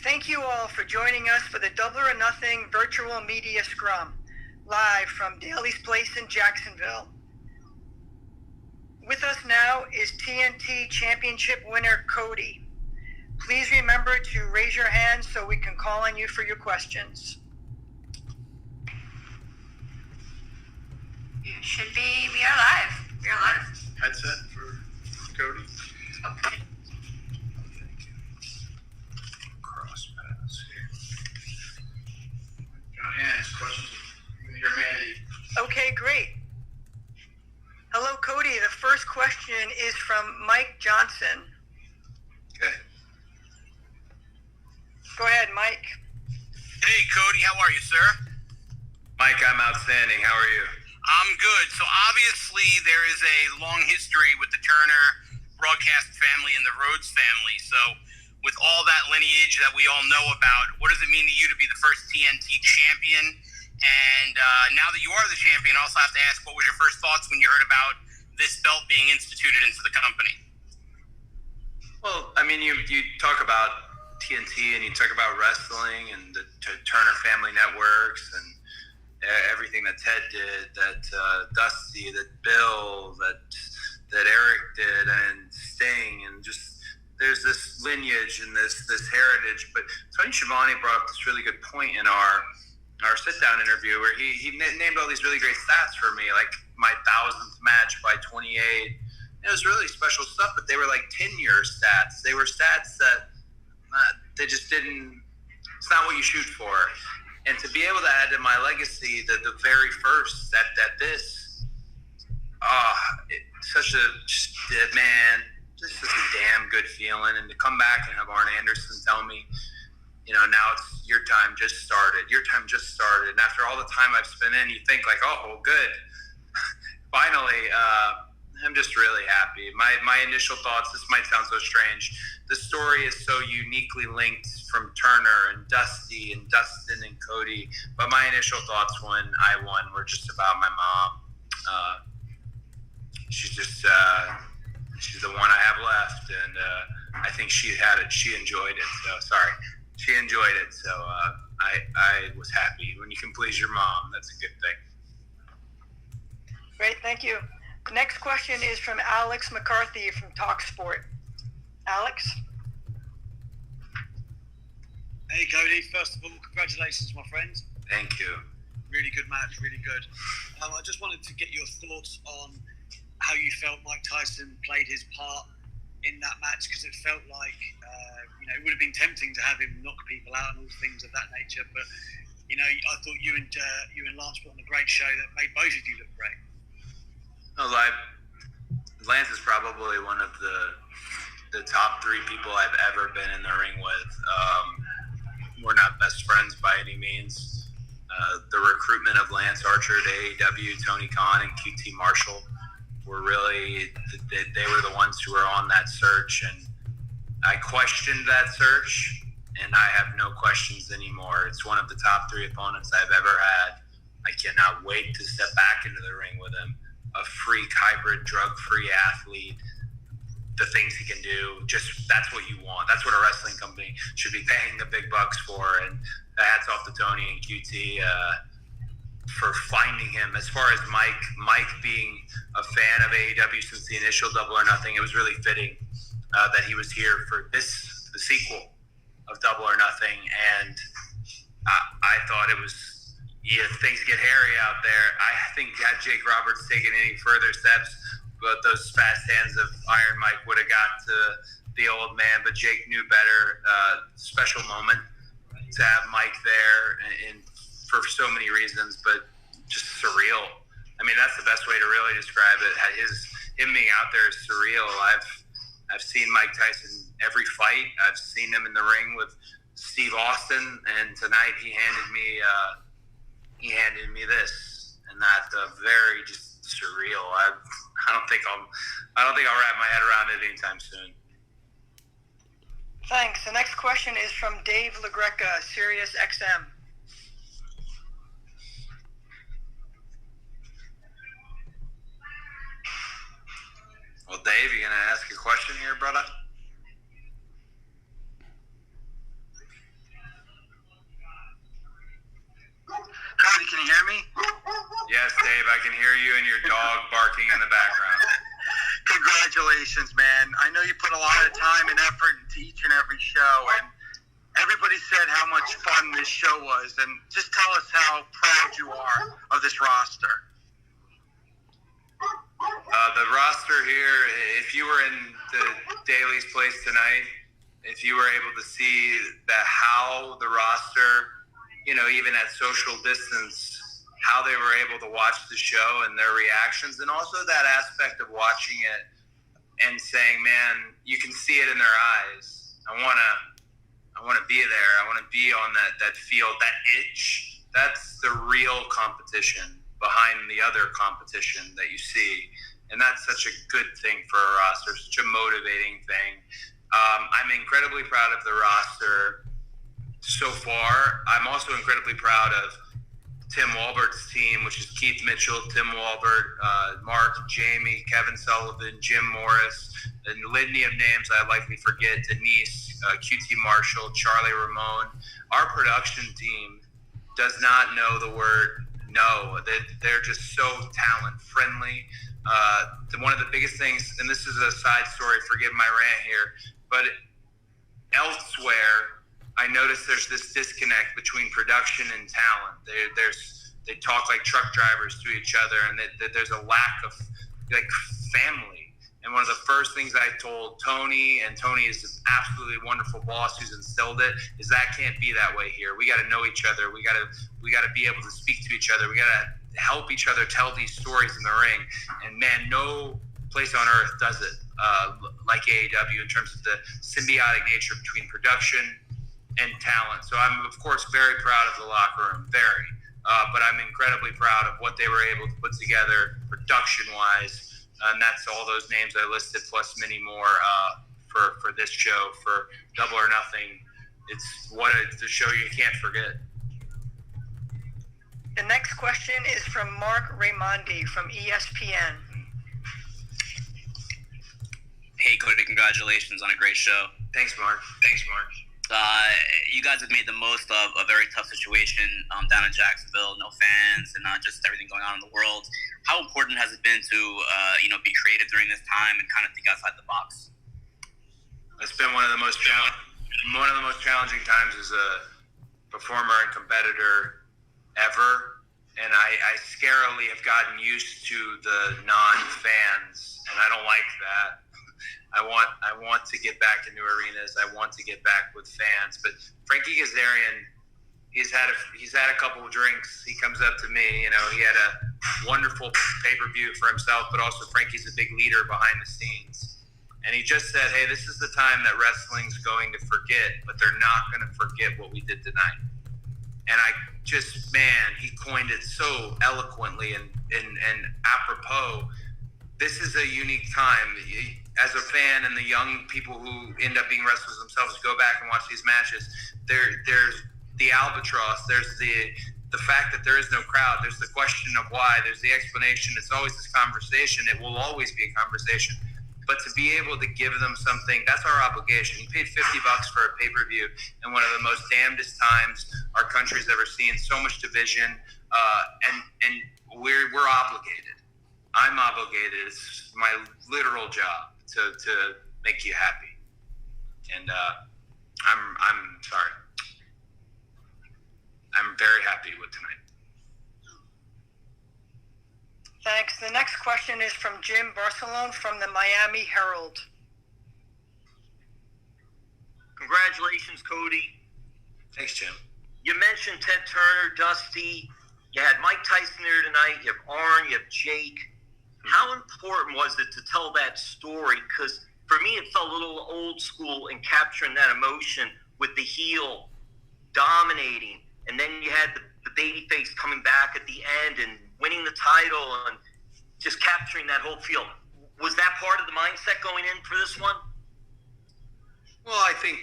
Thank you all for joining us for the Double or Nothing Virtual Media Scrum, live from Daly's Place in Jacksonville. With us now is TNT Championship winner Cody. Please remember to raise your hand so we can call on you for your questions. We are live. We are live. Headset for Cody. Okay. Thank you. Cross paths here. John Hands, questions? You can hear Mandy. Okay, great. Hello, Cody. The first question is from Mike Johnson. Okay. Go ahead, Mike. Hey, Cody. How are you, sir? Mike, I'm outstanding. How are you? I'm good. So obviously there is a long history with the Turner broadcast family and the Rhodes family. So with all that lineage that we all know about, what does it mean to you to be the first TNT champion? And now that you are the champion, I also have to ask, what was your first thoughts when you heard about this belt being instituted into the company? Well, I mean, you talk about TNT and you talk about wrestling and the Turner family networks and everything that Ted did, that Dusty, that Bill, that Eric did, and Sting, and just there's this lineage and this heritage. But Tony Schiavone brought up this really good point in our sit-down interview where he named all these really great stats for me, like my 1,000th match by 28. It was really special stuff, but they were like 10-year stats. They were stats that they just didn't. It's not what you shoot for. And to be able to add to my legacy the very first at this, it's such a damn good feeling. And to come back and have Arn Anderson tell me, now it's your time just started. Your time just started. And after all the time I've spent in, you think like, oh, well, good. Finally, I'm just really happy. My initial thoughts, this might sound so strange, the story is so uniquely linked from Turner and Dusty and Dustin and Cody, but my initial thoughts when I won were just about my mom. She's she's the one I have left, and I think she enjoyed it, she enjoyed it, so I was happy. When you can please your mom, that's a good thing. Great, thank you. The next question is from Alex McCarthy from TalkSport. Alex? Hey, Cody. First of all, congratulations, my friend. Thank you. Really good match, really good. I just wanted to get your thoughts on how you felt Mike Tyson played his part in that match, because it felt like, it would have been tempting to have him knock people out and all things of that nature, but, I thought you and Lance put on a great show that made both of you look great. Lance is probably one of the top three people I've ever been in the ring with. We're not best friends by any means. The recruitment of Lance Archer to AEW, Tony Khan, and QT Marshall were really, they were the ones who were on that search, and I questioned that search, and I have no questions anymore. It's one of the top three opponents I've ever had. I cannot wait to step back into the ring with him. A freak, hybrid, drug-free athlete, the things he can do, that's what you want. That's what a wrestling company should be paying the big bucks for. And hats off to Tony and QT for finding him. As far as Mike being a fan of AEW since the initial Double or Nothing, it was really fitting that he was here for the sequel of Double or Nothing. And I thought it was, if things get hairy out there, I think had Jake Roberts taken any further steps, but those fast hands of Iron Mike would have got to the old man. But Jake knew better. Special moment to have Mike there, and for so many reasons, but just surreal. I mean, that's the best way to really describe it. Him being out there is surreal. I've seen Mike Tyson every fight. I've seen him in the ring with Steve Austin, and tonight he handed me this, and that very just surreal. I don't think I'll wrap my head around it anytime soon. Thanks. The next question is from Dave LaGreca, Sirius XM. Well, Dave, you gonna ask a question here, brother? I can hear you and your dog barking in the background. Congratulations, man. I know you put a lot of time and effort into each and every show, and everybody said how much fun this show was. And just tell us how proud you are of this roster. The roster here, if you were in the Daily's place tonight, if you were able to see that how the roster, even at social distance, how they were able to watch the show and their reactions, and also that aspect of watching it and saying, man, you can see it in their eyes. I want to be there. I want to be on that field, that itch. That's the real competition behind the other competition that you see. And that's such a good thing for a roster, such a motivating thing. I'm incredibly proud of the roster so far. I'm also incredibly proud of Tim Walbert's team, which is Keith Mitchell, Tim Walbert, Mark, Jamie, Kevin Sullivan, Jim Morris, and the litany of names I likely forget, Denise, QT Marshall, Charlie Ramone. Our production team does not know the word no. They're just so talent-friendly. One of the biggest things, and this is a side story, forgive my rant here, but elsewhere, I noticed there's this disconnect between production and talent. They talk like truck drivers to each other, and there's a lack of family. And one of the first things I told Tony, and Tony is an absolutely wonderful boss who's instilled it, is that can't be that way here. We got to know each other. We got to be able to speak to each other. We got to help each other tell these stories in the ring. And man, no place on earth does it like AEW in terms of the symbiotic nature between production and talent. So I'm, of course, very proud of the locker room, but I'm incredibly proud of what they were able to put together production-wise, and that's all those names I listed plus many more for this show, for Double or Nothing. It's a show you can't forget. The next question is from Mark Raimondi from ESPN. Hey, Cody, congratulations on a great show. Thanks, Mark. You guys have made the most of a very tough situation down in Jacksonville, no fans, and just everything going on in the world. How important has it been to be creative during this time and kind of think outside the box? It's been one of the most challenging times as a performer and competitor ever, and I scarily have gotten used to the non-fans, and I don't like that. I want to get back into arenas. I want to get back with fans. But Frankie Kazarian, he's had a couple of drinks. He comes up to me. He had a wonderful pay-per-view for himself, but also Frankie's a big leader behind the scenes. And he just said, hey, this is the time that wrestling's going to forget, but they're not going to forget what we did tonight. And he coined it so eloquently and apropos. This is a unique time. As a fan, and the young people who end up being wrestlers themselves go back and watch these matches, there's the albatross, there's the fact that there is no crowd, there's the question of why, there's the explanation. It's always this conversation. It will always be a conversation. But to be able to give them something, that's our obligation. You paid $50 for a pay-per-view in one of the most damnedest times our country's ever seen. So much division, and we're obligated. I'm obligated. It's my literal job to make you happy, and I'm sorry. I'm very happy with tonight. Thanks. The next question is from Jim Barcelone from the Miami Herald. Congratulations, Cody. Thanks, Jim. You mentioned Ted Turner, Dusty. You had Mike Tyson there tonight. You have Arn. You have Jake. How important was it to tell that story? Because for me, it felt a little old school in capturing that emotion with the heel dominating. And then you had the babyface coming back at the end and winning the title and just capturing that whole feel. Was that part of the mindset going in for this one? Well, I think,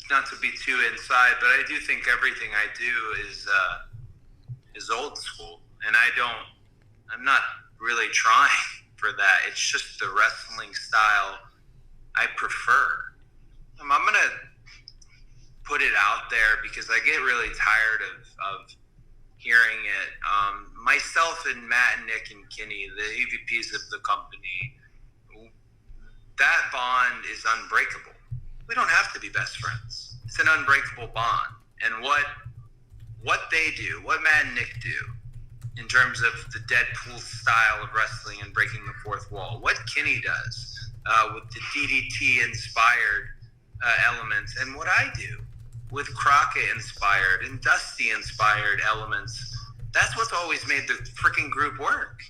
not to be too inside, but I do think everything I do is old school. And I'm not really trying for that. It's just the wrestling style I prefer. I'm going to put it out there because I get really tired of hearing it. Myself and Matt and Nick and Kenny, the EVPs of the company, that bond is unbreakable. We don't have to be best friends. It's an unbreakable bond. And what they do, what Matt and Nick do, in terms of the Deadpool style of wrestling and breaking the fourth wall, what Kenny does with the DDT-inspired elements, and what I do with Crockett-inspired and Dusty-inspired elements, that's what's always made the freaking group work.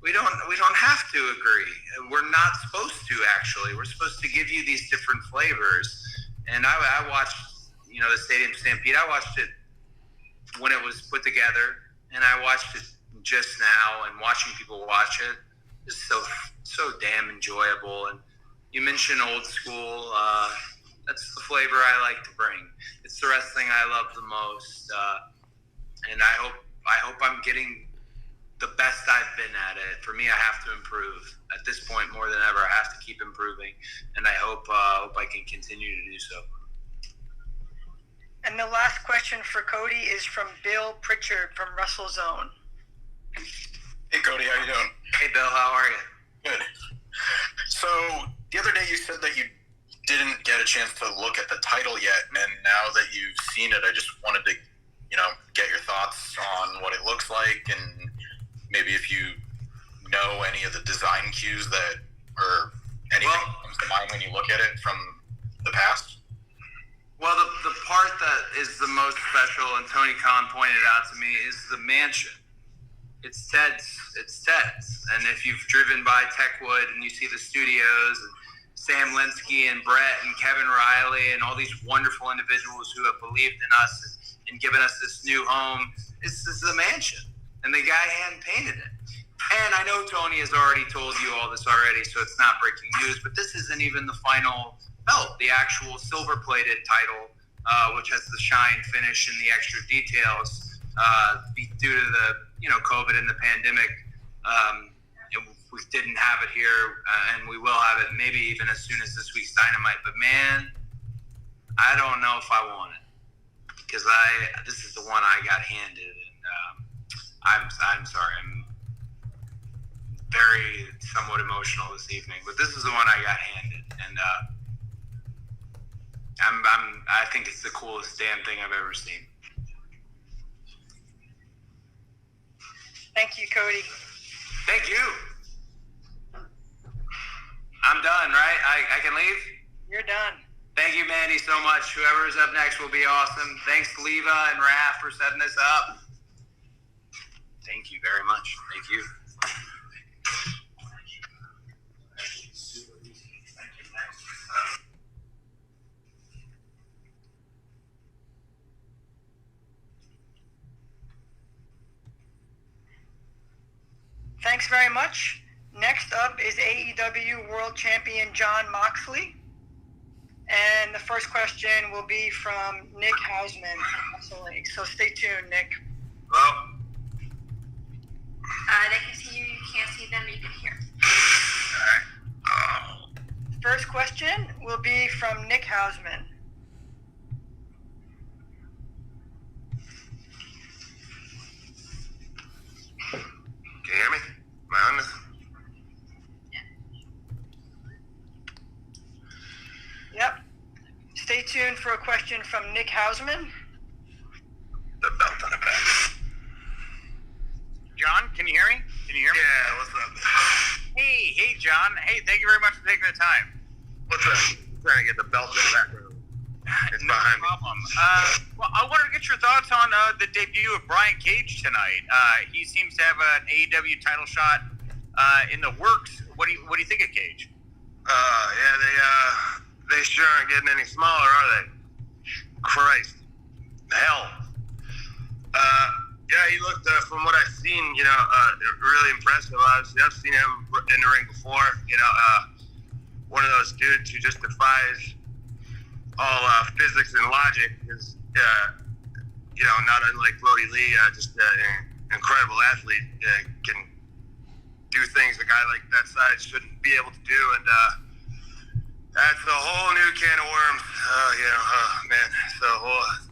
We don't have to agree. We're not supposed to, actually. We're supposed to give you these different flavors. And I watched, the Stadium Stampede. I watched it when it was put together, and I watched it just now, and watching people watch it is so damn enjoyable. And you mentioned old school. That's the flavor I like to bring. It's the wrestling I love the most, and I hope I'm getting the best I've been at it. For me, I have to improve. At this point, more than ever, I have to keep improving, and I hope I can continue to do so. And the last question for Cody is from Bill Pritchard from WrestleZone. Hey, Cody, how you doing? Hey, Bill, how are you? Good. So the other day you said that you didn't get a chance to look at the title yet, and now that you've seen it, I just wanted to, get your thoughts on what it looks like, and maybe if you know any of the design cues or anything comes to mind when you look at it from the past. Well, the part that is the most special, and Tony Khan pointed out to me, is the mansion. It's Ted's. And if you've driven by Techwood and you see the studios and Sam Linsky and Brett and Kevin Riley and all these wonderful individuals who have believed in us and given us this new home, this is the mansion. And the guy hand-painted it. And I know Tony has already told you all this already, so it's not breaking news, but this isn't even the final belt, the actual silver-plated title, which has the shine finish and the extra details. Due to the COVID and the pandemic, we didn't have it here, and we will have it maybe even as soon as this week's Dynamite. But man, I don't know if I want it, because this is the one I got handed, and I'm sorry, I'm very somewhat emotional this evening, but this is the one I got handed, and I think it's the coolest damn thing I've ever seen. Thank you, Cody. Thank you. I'm done, right? I can leave? You're done. Thank you, Mandy, so much. Whoever's up next will be awesome. Thanks, Leva and Raph, for setting this up. Thank you very much. Thank you. Thanks very much. Next up is AEW World Champion Jon Moxley. And the first question will be from Nick Hausman from Muscle League. So stay tuned, Nick. Well, They can see you, you can't see them, you can hear. all right. First question will be from Nick Hausman. Can you hear me? Am I on this? Yep. Stay tuned for a question from Nick Hausman. The belt on the back. John, can you hear me? Yeah, what's up? Hey, John. Hey, thank you very much for taking the time. What's up? I'm trying to get the belt in the back room. It's No behind problem. Well, I wanted to get your thoughts on the debut of Brian Cage tonight. He seems to have an AEW title shot in the works. What do you think of Cage? Yeah, they sure aren't getting any smaller, are they? Christ. Hell. Yeah, he looked, from what I've seen, really impressive. Obviously, I've seen him in the ring before. One of those dudes who just defies all physics and logic. Is, not unlike Brody Lee, just an incredible athlete. Can do things a guy like that size shouldn't be able to do, and that's a whole new can of worms. Man. So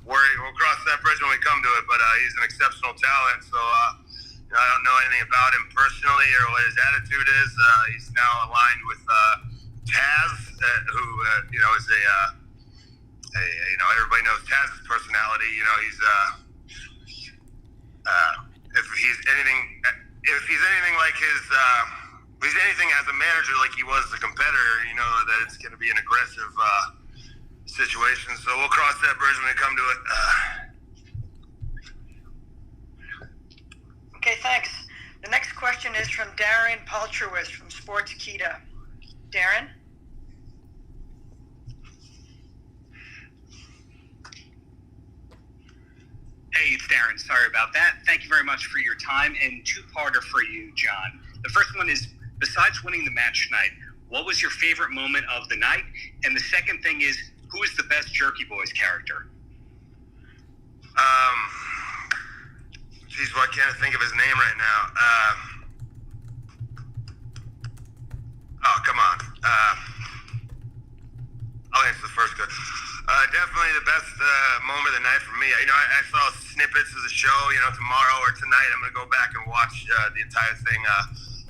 we'll cross that bridge when we come to it. But but he's an exceptional talent. So I don't know anything about him personally or what his attitude is. He's now aligned with Taz, who is everybody knows Taz's personality. He's if he's anything like his. If he's anything as a manager like he was as a competitor, that it's going to be an aggressive situation. So we'll cross that bridge when we come to it. Okay, thanks. The next question is from Darren Paltrowitz from Sports Kita. Darren? Hey, it's Darren. Sorry about that. Thank you very much for your time. And two-parter for you, John. The first one is, besides winning the match tonight, what was your favorite moment of the night? And the second thing is, who is the best Jerky Boys character? Why can't I think of his name right now? Come on. I'll answer the first good. Definitely the best moment of the night for me. I saw snippets of the show. Tomorrow or tonight, I'm going to go back and watch the entire thing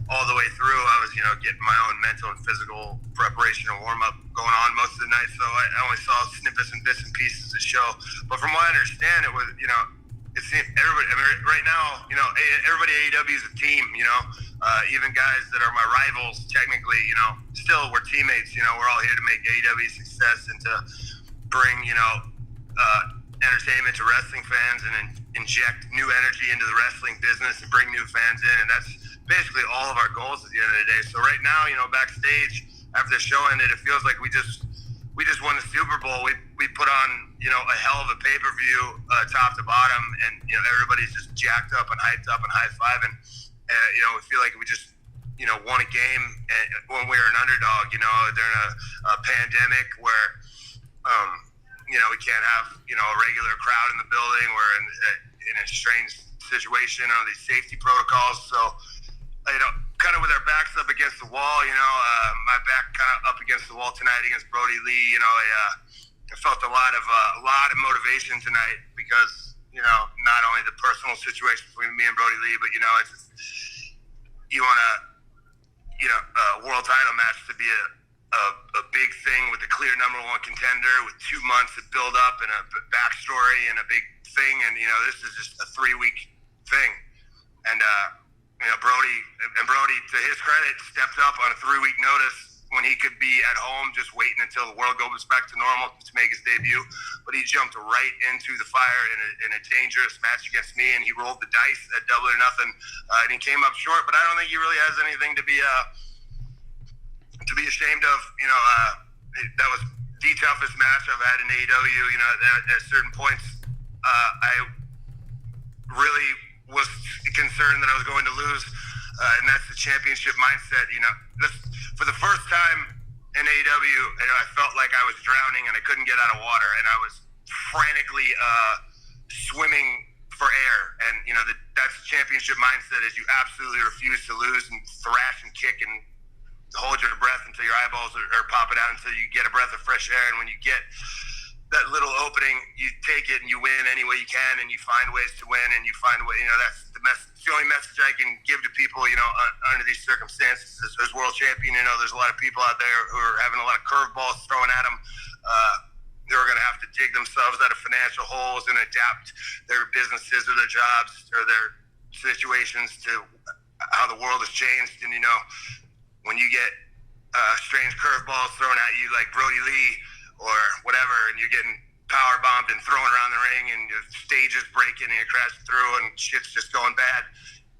all the way through. I was, getting my own mental and physical preparation and warm up going on most of the night, so I only saw snippets and bits and pieces of the show. But from what I understand, it was, it seemed everybody. I mean, right now, everybody at AEW is a team. Even guys that are my rivals, technically, still we're teammates. We're all here to make AEW success and to bring, entertainment to wrestling fans and inject new energy into the wrestling business and bring new fans in, and that's basically all of our goals at the end of the day. So right now, backstage after the show ended, it feels like we just won the Super Bowl. We put on a hell of a pay-per-view top to bottom, and everybody's just jacked up and hyped up and high-fiving. We feel like we just won a game when we were an underdog. During a pandemic where we can't have a regular crowd in the building. We're in a strange situation on these safety protocols. So kind of with our backs up against the wall, my back kind of up against the wall tonight against Brody Lee. I felt a lot of motivation tonight because not only the personal situation between me and Brody Lee, but it's just, you want a world title match to be a big thing with a clear number one contender with 2 months of build up and a backstory and a big thing, and this is just a 3-week thing, and Brody, to his credit, stepped up on a 3-week notice when he could be at home just waiting until the world goes back to normal to make his debut. But he jumped right into the fire in a dangerous match against me, and he rolled the dice at Double or Nothing, and he came up short. But I don't think he really has anything to be ashamed of. That was the toughest match I've had in AEW. At certain points, I really was concerned that I was going to lose, and that's the championship mindset. For the first time in AEW, I felt like I was drowning and I couldn't get out of water, and I was frantically swimming for air. And that's the championship mindset: is you absolutely refuse to lose and thrash and kick and hold your breath until your eyeballs are popping out until you get a breath of fresh air. And when you get that little opening, you take it and you win any way you can, and you find ways to win, and you find way. That's the message. The only message I can give to people, under these circumstances as world champion. There's a lot of people out there who are having a lot of curveballs thrown at them. They're going to have to dig themselves out of financial holes and adapt their businesses or their jobs or their situations to how the world has changed. And when you get strange curveballs thrown at you like Brody Lee or whatever, and you're getting power bombed and thrown around the ring, and your stage is breaking and you're crashing through and shit's just going bad,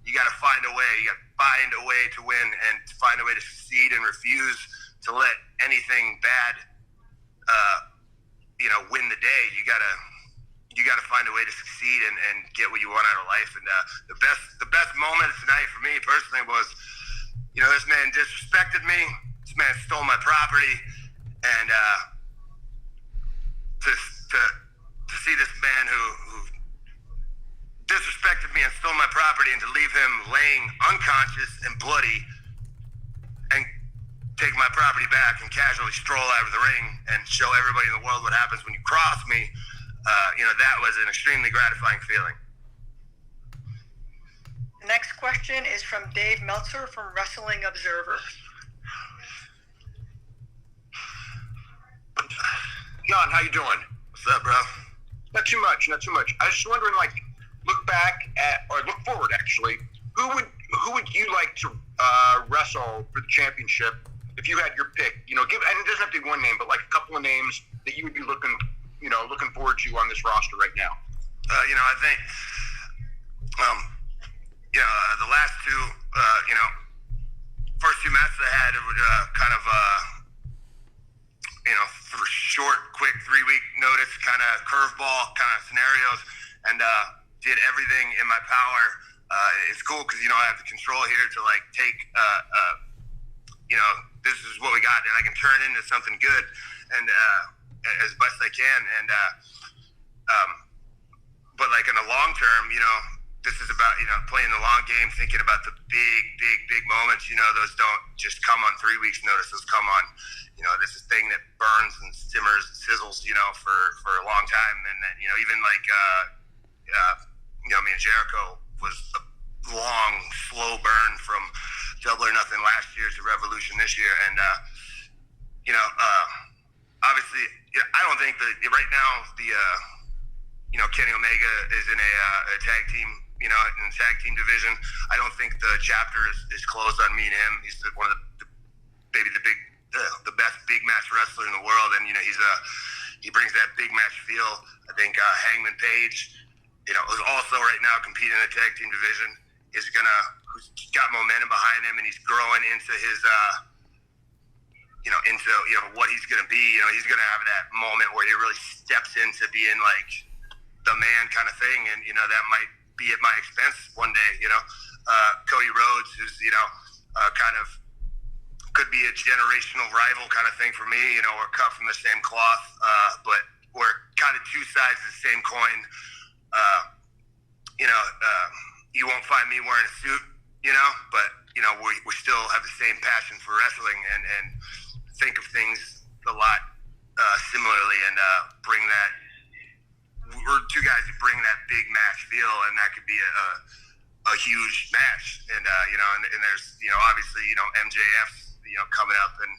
you got to find a way. You got to find a way to win and to find a way to succeed and refuse to let anything bad, win the day. You got to find a way to succeed and get what you want out of life. And the best moment tonight for me personally was, this man disrespected me. This man stole my property, and to see this man who disrespected me and stole my property, and to leave him laying unconscious and bloody and take my property back and casually stroll out of the ring and show everybody in the world what happens when you cross me, that was an extremely gratifying feeling. Next question is from Dave Meltzer from Wrestling Observer. John, how you doing? What's up, bro? Not too much. I was just wondering, like, look forward, actually. Who would you like to wrestle for the championship if you had your pick? And it doesn't have to be one name, but like a couple of names that you would be looking forward to on this roster right now. I think, the last two, first two matches I had, it would kind of, for short, quick 3-week notice, kind of curveball kind of scenarios, and did everything in my power. It's cool because I have the control here to like take, this is what we got, and I can turn it into something good, and as best I can, and but like in the long term, this is about playing the long game, thinking about the big moments. Those don't just come on 3 weeks' notice. Those come on, this is a thing that burns and simmers and sizzles, for a long time, and then even like me and Jericho was a long, slow burn from Double or Nothing last year to Revolution this year, and obviously, I don't think that right now the Kenny Omega is in a tag team, in the tag team division. I don't think the chapter is closed on me and him. He's one of the best big match wrestler in the world, and he brings that big match feel. I think Hangman Page, who's also right now competing in the tag team division, who's got momentum behind him, and he's growing into his into what he's going to be. He's going to have that moment where he really steps into being like the man kind of thing, and that might be at my expense one day. Cody Rhodes, who's kind of could be a generational rival kind of thing for me. We're cut from the same cloth, but we're kind of two sides of the same coin. You won't find me wearing a suit, but we still have the same passion for wrestling and think of things a lot similarly, and bring that. We're two guys who bring that big match feel, and that could be a huge match. And and there's obviously MJF's coming up, and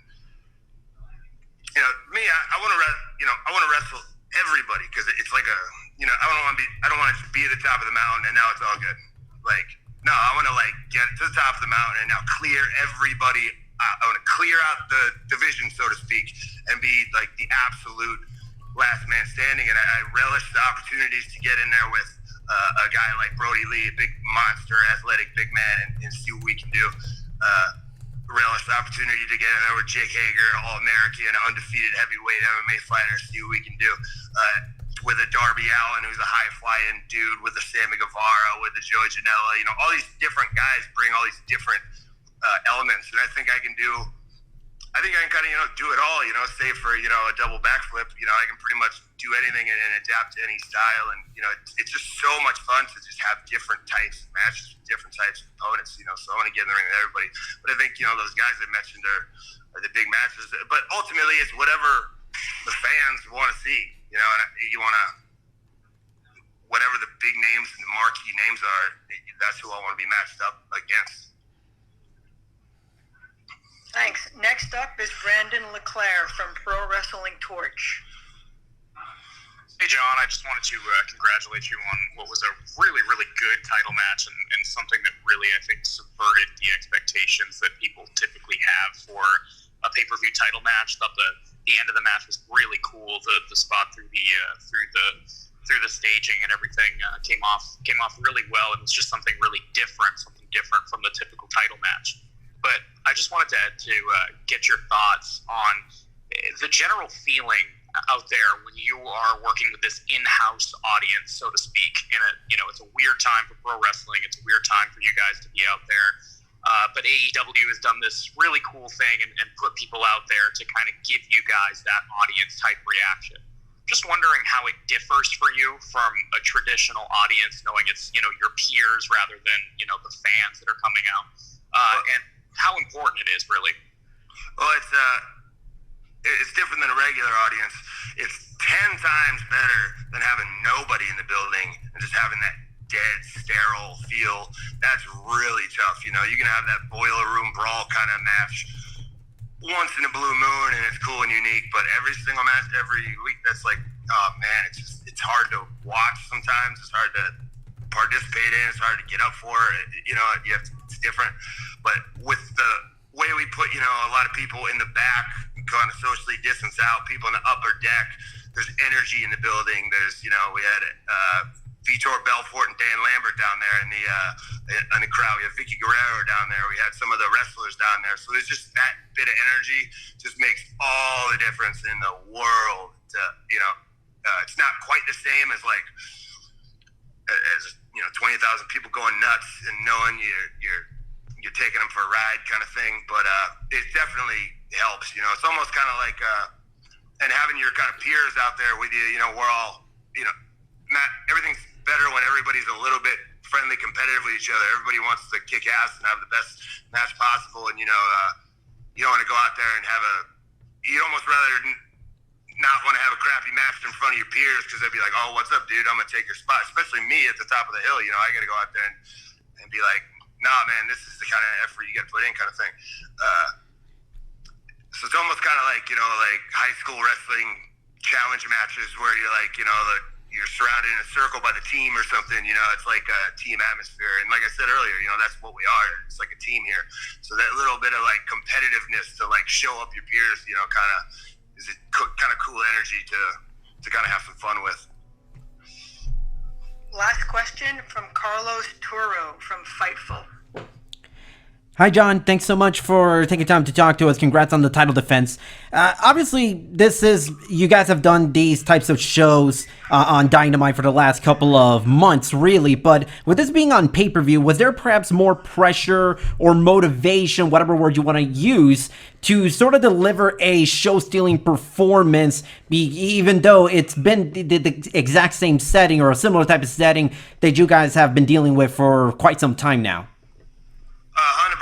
me, I want to wrestle everybody, because it's like a I don't want to just be at the top of the mountain and now it's all good. Like, no, I want to like get to the top of the mountain and now clear everybody. I want to clear out the division, so to speak, and be like the absolute last man standing. And I relish the opportunities to get in there with a guy like Brody Lee, a big monster, athletic big man, and see what we can do. Relish the opportunity to get in there with Jake Hager, All-American, an undefeated heavyweight MMA fighter, see what we can do. With a Darby Allin, who's a high-flying dude, with a Sammy Guevara, with a Joey Janela, all these different guys bring all these different elements, and I think I can kind of do it all, save for a double backflip. I can pretty much do anything and adapt to any style, and it's just so much fun to just have different types of matches, different types of opponents. So I want to get in the ring with everybody, but I think those guys I mentioned are the big matches, but ultimately it's whatever the fans want to see. And you want to, whatever the big names and the marquee names are, that's who I want to be matched up against. Thanks. Next up is Brandon LeClaire from Pro Wrestling Torch. Hey, John, I just wanted to congratulate you on what was a really, really good title match, and something that really, I think, subverted the expectations that people typically have for a pay-per-view title match. Thought the end of the match was really cool. The spot through the staging and everything came off really well, and it's just something really different from the typical title match. But I just wanted to get your thoughts on the general feeling out there when you are working with this in-house audience, so to speak. It's a weird time for pro wrestling. It's a weird time for you guys to be out there. But AEW has done this really cool thing and put people out there to kind of give you guys that audience-type reaction. Just wondering how it differs for you from a traditional audience, knowing it's, your peers rather than, the fans that are coming out. And how important it is, really. Well, it's different than a regular audience. It's 10 times better than having nobody in the building and just having that dead, sterile feel. That's really tough. You can have that boiler room brawl kind of match once in a blue moon, and it's cool and unique. But every single match, every week, that's like, oh man, it's hard to watch sometimes. It's hard to participate in. It's hard to get up for. It's different. But with the way we put, a lot of people in the back, kind of socially distance out, people in the upper deck, there's energy in the building. There's, we had Vitor Belfort and Dan Lambert down there in the crowd. We have Vicky Guerrero down there. We had some of the wrestlers down there. So there's just that bit of energy just makes all the difference in the world. It's not quite the same as 20,000 people going nuts and knowing you're taking them for a ride kind of thing. But it definitely helps. It's almost kind of like and having your kind of peers out there with you. We're all everything's better when everybody's a little bit friendly, competitive with each other. Everybody wants to kick ass and have the best match possible. And you don't want to go out there and you'd almost rather not want to have a crappy match in front of your peers, because they'd be like, oh, what's up, dude? I'm going to take your spot. Especially me at the top of the hill. I got to go out there and be like, nah, man, this is the kind of effort you got to put in kind of thing. So it's almost kind of like, like high school wrestling challenge matches where you're like, you're surrounded in a circle by the team or something. It's like a team atmosphere. And like I said earlier, that's what we are. It's like a team here. So that little bit of like competitiveness to like show up your peers, kind of is a kind of cool energy to kind of have some fun with. Last question from Carlos Turo from Fightful. Hi, John. Thanks so much for taking time to talk to us. Congrats on the title defense. Obviously, you guys have done these types of shows on Dynamite for the last couple of months, really. But with this being on pay-per-view, was there perhaps more pressure or motivation, whatever word you want to use, to sort of deliver a show-stealing performance, even though it's been the exact same setting or a similar type of setting that you guys have been dealing with for quite some time now? 100%.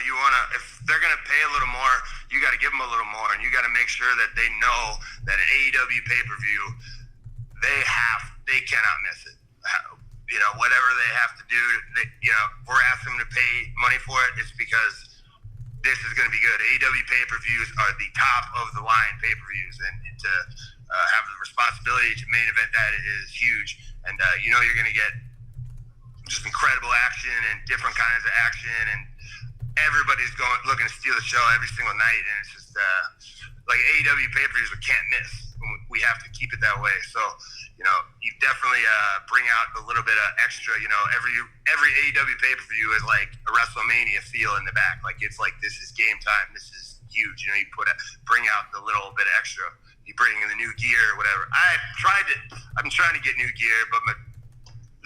You want to, if they're going to pay a little more, you got to give them a little more, and you got to make sure that they know that an AEW pay-per-view, they cannot miss it. Whatever they have to do, we're asking them to pay money for it. It's because this is going to be good. AEW pay-per-views are the top of the line pay-per-views, and to have the responsibility to main event that is huge. And you're going to get just incredible action and different kinds of action, and everybody's looking to steal the show every single night. And it's just like AEW pay-per-views we can't miss. We have to keep it that way. So you definitely bring out a little bit of extra. Every AEW pay-per-view is like a WrestleMania feel in the back. Like it's like, this is game time. This is huge. You bring out the little bit extra. You bring in the new gear or whatever. I've been trying to get new gear, but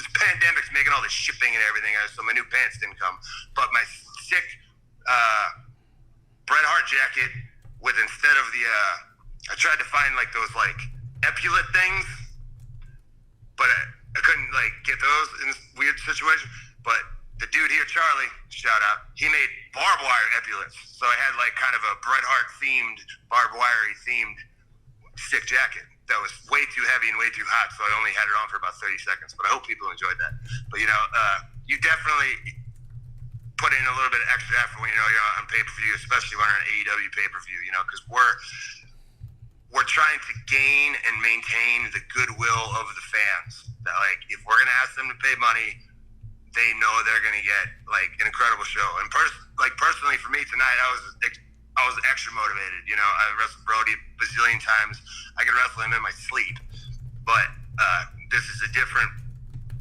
this pandemic's making all the shipping and everything, so my new pants didn't come. But my sick Bret Hart jacket with, instead of the I tried to find like those like epaulet things, but I couldn't like get those in this weird situation. But the dude here, Charlie, shout out, he made barbed wire epaulets. So I had like kind of a Bret Hart themed, barbed wire themed sick jacket that was way too heavy and way too hot, so I only had it on for about 30 seconds, but I hope people enjoyed that. But you definitely put in a little bit of extra effort when you're on pay-per-view, especially when you're on an AEW pay-per-view, because we're trying to gain and maintain the goodwill of the fans. That like, if we're gonna ask them to pay money, they know they're gonna get like an incredible show. And personally for me tonight, I was extra motivated. I wrestled Brody a bazillion times. I could wrestle him in my sleep. But this is a different,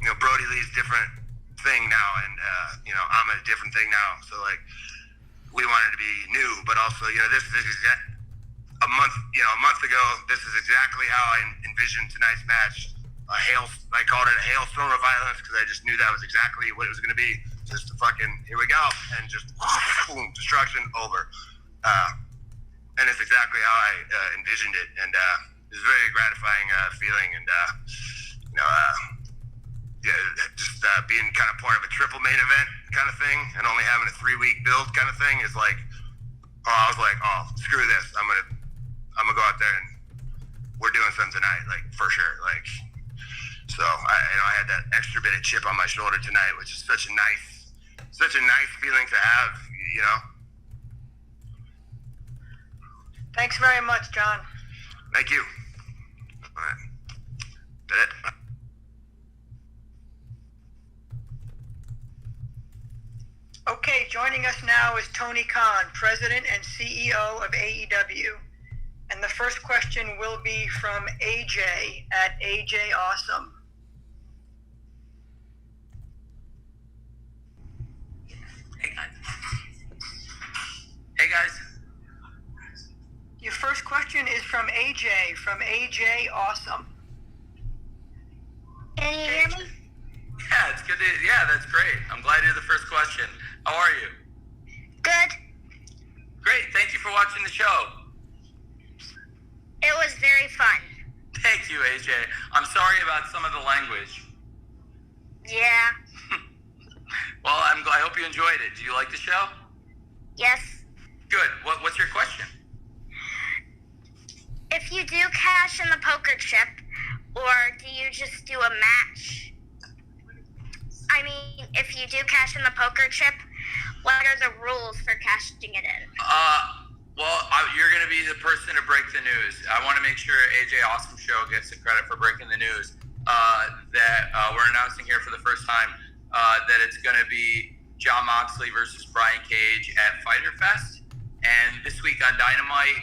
Brody Lee's different thing now, and I'm a different thing now. So like, we wanted to be new, but also this is a month ago. This is exactly how I envisioned tonight's match. I called it a hailstorm of violence because I just knew that was exactly what it was going to be. Just a fucking, here we go, and just boom, destruction over. And it's exactly how I envisioned it, and it was a very gratifying feeling, and just being kind of part of a triple main event kind of thing, and only having a 3-week build kind of thing is like, I was like, screw this, I'm gonna go out there and we're doing something tonight, like for sure, like. So I had that extra bit of chip on my shoulder tonight, which is such a nice feeling to have, Thanks very much, John. Thank you. All right. That it? Okay, joining us now is Tony Khan, President and CEO of AEW. And the first question will be from AJ at AJ Awesome. Hey guys. Your first question is from AJ AJ Awesome. Can you hear me? Yeah, it's good. Yeah, that's great. I'm glad you're the first question. How are you? Good. Great. Thank you for watching the show. It was very fun. Thank you, AJ. I'm sorry about some of the language. Yeah. Well, I hope you enjoyed it. Do you like the show? Yes. Good. What's your question? If you do cash in the poker chip, or do you just do a match? I mean, if you do cash in the poker chip, what are the rules for cashing it in? Well, you're going to be the person to break the news. I want to make sure AJ Awesome Show gets the credit for breaking the news that we're announcing here for the first time that it's going to be Jon Moxley versus Brian Cage at Fyter Fest. And this week on Dynamite,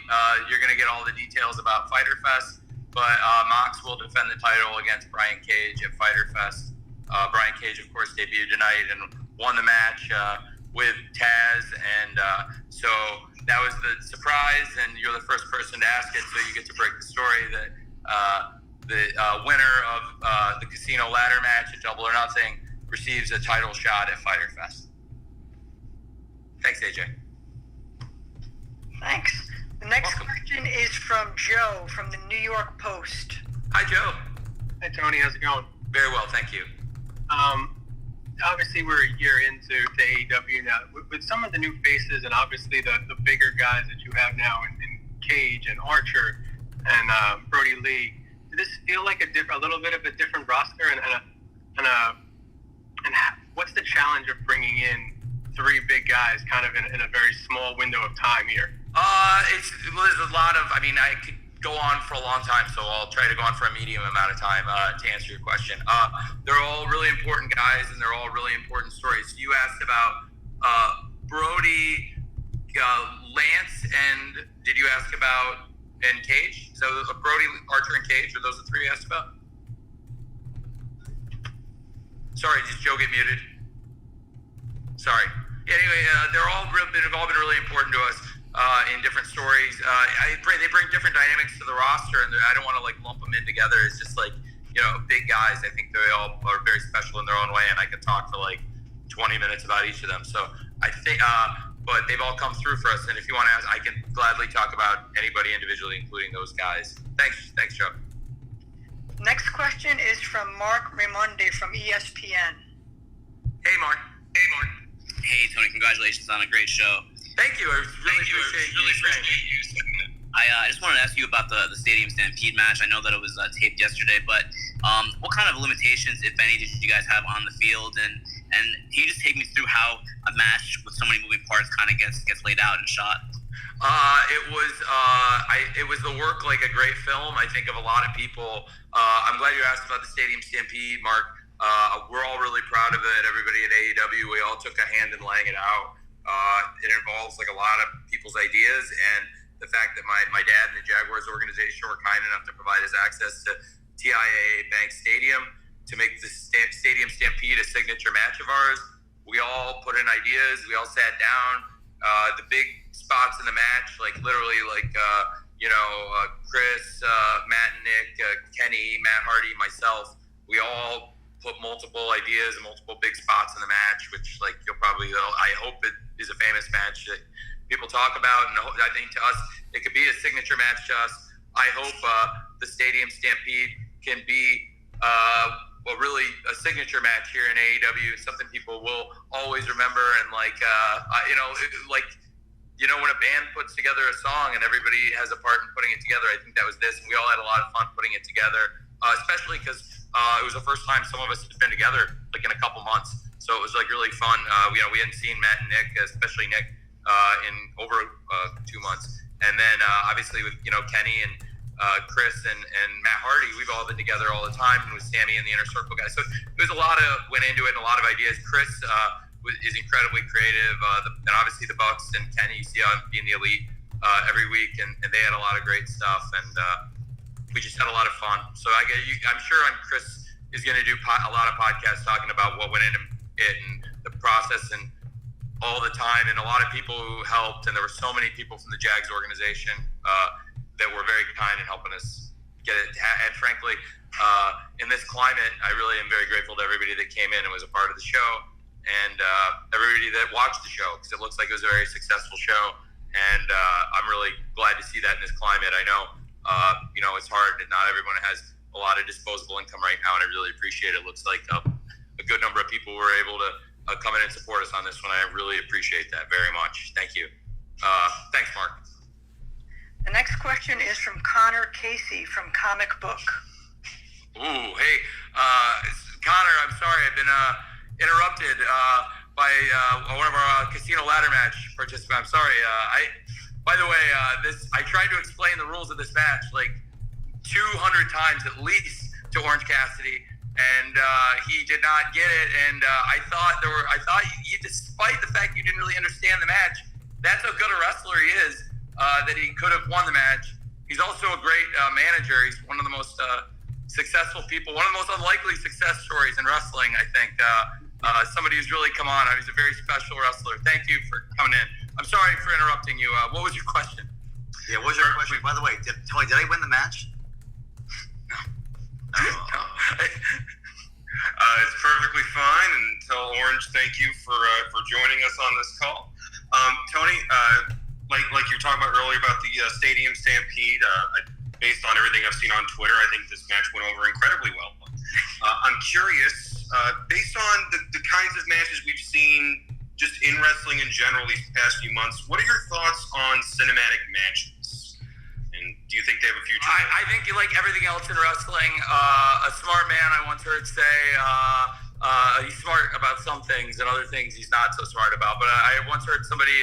you're going to get all the details about Fyter Fest. But Mox will defend the title against Brian Cage at Fyter Fest. Brian Cage, of course, debuted tonight and won the match with Taz. And so that was the surprise, and you're the first person to ask it, so you get to break the story that the winner of the Casino Ladder match at Double or Nothing receives a title shot at Fyter Fest. Thanks, AJ. Thanks. The next question is from Joe from the New York Post. Hi, Joe. Hey, Tony. How's it going? Very well, thank you. Obviously, we're a year into AEW now. With some of the new faces and obviously the bigger guys that you have now in Cage and Archer and Brody Lee, does this feel like a little bit of a different roster? And what's the challenge of bringing in three big guys kind of in a very small window of time here? There's a lot of, I could go on for a long time, so I'll try to go on for a medium amount of time to answer your question. They're all really important guys, and they're all really important stories. You asked about Brody, Lance, and did you ask about Cage? So Brody, Archer, and Cage, are those the three you asked about? Sorry, did Joe get muted? Sorry. Yeah, anyway, they've all been really important to us. In different stories, they bring different dynamics to the roster, and I don't want to lump them in together. It's just big guys. I think they all are very special in their own way, and I could talk for 20 minutes about each of them. So I think, but they've all come through for us. And if you want to ask, I can gladly talk about anybody individually, including those guys. Thanks, Joe. Next question is from Mark Raimondi from ESPN. Hey, Mark. Hey, Tony. Congratulations on a great show. Thank you. I really appreciate you saying that. I just wanted to ask you about the Stadium Stampede match. I know that it was taped yesterday, but what kind of limitations, if any, did you guys have on the field? And can you just take me through how a match with so many moving parts kind of gets laid out and shot? It was the work like a great film, I think, of a lot of people. I'm glad you asked about the Stadium Stampede, Mark. We're all really proud of it. Everybody at AEW, we all took a hand in laying it out. It involves a lot of people's ideas, and the fact that my dad and the Jaguars organization were kind enough to provide us access to TIAA Bank Stadium to make the Stadium Stampede a signature match of ours. We all put in ideas. We all sat down. The big spots in the match, Chris, Matt and Nick, Kenny, Matt Hardy, myself, we all put multiple ideas and multiple big spots in the match, which you'll probably, I hope it is a famous match that people talk about, and I think to us it could be a signature match to us. I hope the Stadium Stampede can be really a signature match here in AEW, something people will always remember. And when a band puts together a song and everybody has a part in putting it together, I think that was this, and we all had a lot of fun putting it together, especially because It was the first time some of us had been together like in a couple months, so it was like really fun. We hadn't seen Matt and Nick, especially Nick, in over 2 months, and then obviously with Kenny and Chris and Matt Hardy, we've all been together all the time, and with Sammy and the Inner Circle guys. So there's a lot of went into it, and a lot of ideas. Chris is incredibly creative, and obviously the Bucks and Kenny, you see on being the Elite every week, and they had a lot of great stuff, and we just had a lot of fun. So I'm sure Chris is going to do a lot of podcasts talking about what went into it and the process and all the time, and a lot of people who helped, and there were so many people from the Jags organization that were very kind in helping us get it. And frankly, in this climate, I really am very grateful to everybody that came in and was a part of the show, and everybody that watched the show, because it looks like it was a very successful show. And I'm really glad to see that in this climate. I know, it's hard, and not everyone has a lot of disposable income right now, and I really appreciate it. It looks like a good number of people were able to come in and support us on this one. I really appreciate that very much. Thank you. Thanks, Mark. The next question is from Connor Casey from Comic Book. Ooh, hey, Connor, I'm sorry, I've been interrupted by one of our casino ladder match participants. I'm sorry. By the way, I tried to explain the rules of this match like 200 times at least to Orange Cassidy, and he did not get it. And I thought you, despite the fact you didn't really understand the match, that's how good a wrestler he is. That he could have won the match. He's also a great manager. He's one of the most successful people, one of the most unlikely success stories in wrestling, I think. Somebody who's really come on. He's a very special wrestler. Thank you for coming in. I'm sorry for interrupting you. What was your question? Yeah, what was your question? By the way, Tony, did I win the match? It's perfectly fine. And tell Orange thank you for joining us on this call. Tony, like you were talking about earlier about the Stadium Stampede, based on everything I've seen on Twitter, I think this match went over incredibly well. I'm curious, based on the kinds of matches we've seen just in wrestling in general these past few months, what are your thoughts on cinematic matches? And do you think they have a future? I think, like everything else in wrestling, a smart man, I once heard say, he's smart about some things, and other things he's not so smart about. But I once heard somebody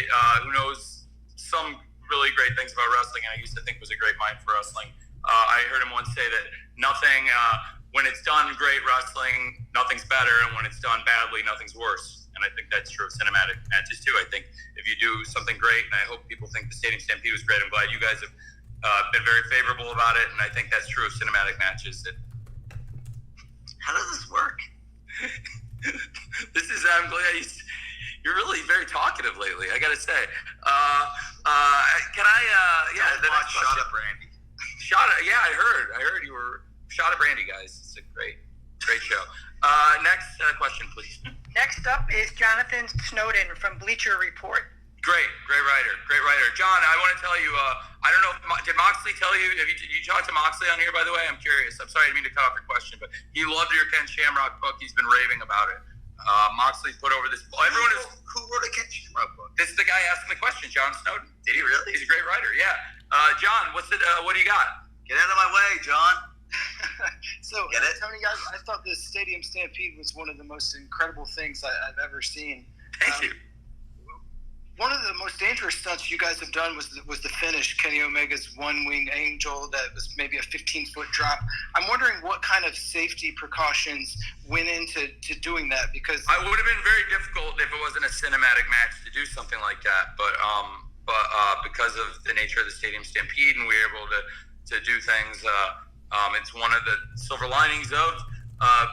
who knows some really great things about wrestling, and I used to think was a great mind for wrestling. I heard him once say that nothing, when it's done great wrestling, nothing's better, and when it's done badly, nothing's worse. And I think that's true of cinematic matches too. I think if you do something great, and I hope people think the Stadium Stampede was great, I'm glad you guys have been very favorable about it, and I think that's true of cinematic matches. How does this work? I'm glad you're really very talkative lately, I gotta say. Can I, the next question. Shot Up Randy. Yeah, I heard you were Shot Up Randy, guys. It's a great show. Next question, please. Next up is Jonathan Snowden from Bleacher Report. Great writer. John, I want to tell you, I don't know, did Moxley tell you, did you talk to Moxley on here, by the way? I'm curious. I'm sorry, I didn't mean to cut off your question, but he loved your Ken Shamrock book. He's been raving about it. Moxley put over this. Everyone is. Who wrote a Ken Shamrock book? This is the guy asking the question, John Snowden. Did he really? He's a great writer. Yeah. John, what do you got? Get out of my way, John. So, Tony, I thought the Stadium Stampede was one of the most incredible things I've ever seen. Thank you. One of the most dangerous stunts you guys have done was the finish, Kenny Omega's one-wing angel that was maybe a 15-foot drop. I'm wondering what kind of safety precautions went into doing that, because it would have been very difficult if it wasn't a cinematic match to do something like that. But because of the nature of the Stadium Stampede, and we were able to do things, it's one of the silver linings of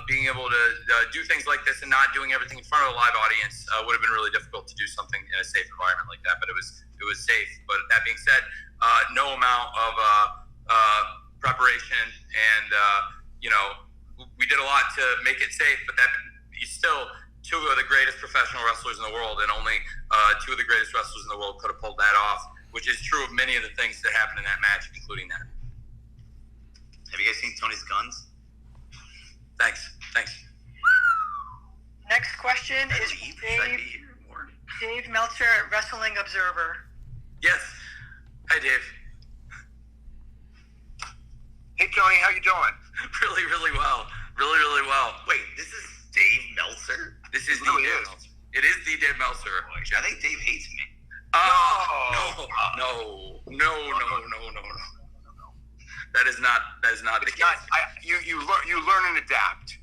being able to do things like this and not doing everything in front of a live audience. Would have been really difficult to do something in a safe environment like that, but it was safe. But that being said, no amount of preparation and we did a lot to make it safe, but that he's still two of the greatest professional wrestlers in the world, and only two of the greatest wrestlers in the world could have pulled that off, which is true of many of the things that happened in that match, including that. Have you guys seen Tony's guns? Thanks. Next question is Dave Meltzer at Wrestling Observer. Yes. Hi, Dave. Hey, Tony, how you doing? Really, really well. That is not the case. You learn and adapt.